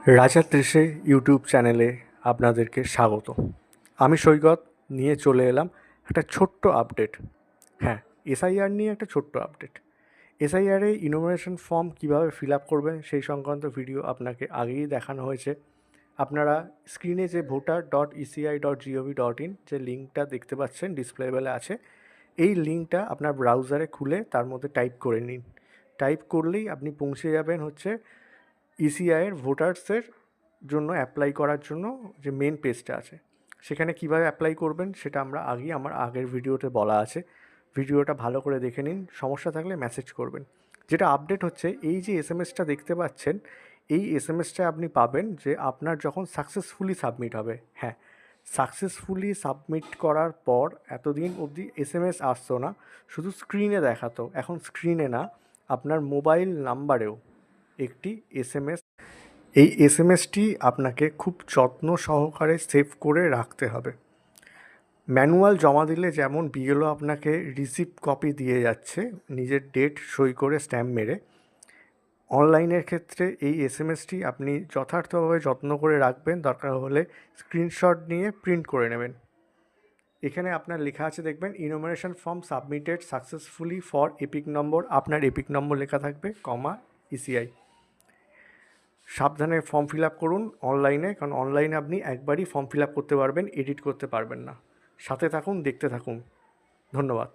রাজার দেশে ইউটিউব চ্যানেলে আপনাদেরকে স্বাগত। আমি সৈকত নিয়ে চলে এলাম একটা ছোট্ট আপডেট। হ্যাঁ, এসআইআর নিয়ে একটা ছোট্ট আপডেট। এসআইআরে ইনোমিনেশন ফর্ম কীভাবে ফিল আপ করবেন সেই সংক্রান্ত ভিডিও আপনাকে আগেই দেখানো হয়েছে। আপনারা স্ক্রিনে যে voter.eci.gov.in যে লিঙ্কটা দেখতে পাচ্ছেন ডিসপ্লেবেলে আছে, এই লিঙ্কটা আপনার ব্রাউজারে খুলে তার মধ্যে টাইপ করে নিন। টাইপ করলেই আপনি পৌঁছে যাবেন হচ্ছে ইসিআইয়ের ভোটার্সের জন্য অ্যাপ্লাই করার জন্য যে মেন পেজটা আছে। সেখানে কিভাবে অ্যাপ্লাই করবেন সেটা আমার আগের ভিডিওতে বলা আছে। ভিডিওটা ভালো করে দেখে নিন, সমস্যা থাকলে মেসেজ করবেন। যেটা আপডেট হচ্ছে, এই যে এসএমএসটা দেখতে পাচ্ছেন, এই এসএমএসটা আপনি পাবেন যে আপনার যখন সাকসেসফুলি সাবমিট হবে। হ্যাঁ, সাকসেসফুলি সাবমিট করার পর এতদিন অবধি এসএমএস আসতো না, শুধু স্ক্রিনে দেখাতো। এখন স্ক্রিনে না, আপনার মোবাইল নাম্বারেও একটি এসএমএস, এই এসএমএসটি আপনাকে খুব যত্ন সহকারে সেভ করে রাখতে হবে। ম্যানুয়াল জমা দিলে যেমন বিএলও আপনাকে রিসিপ্ট কপি দিয়ে যাচ্ছে নিজের ডেট সই করে স্ট্যাম্প মেরে, অনলাইনের ক্ষেত্রে এই এসএমএসটি আপনি যথার্থভাবে যত্ন করে রাখবেন। দরকার হলে স্ক্রিনশট নিয়ে প্রিন্ট করে নেবেন। এখানে আপনার লেখা আছে দেখবেন, e-nomination form submitted successfully for epic নম্বর, আপনার এপিক নম্বর লেখা থাকবে, কমা ইসিআই। সাবধানে ফর্ম ফিল আপ করুন অনলাইনে, কারণ অনলাইনে আপনি একবারই ফর্ম ফিল আপ করতে পারবেন, এডিট করতে পারবেন না। সাথে থাকুন, দেখতে থাকুন। ধন্যবাদ।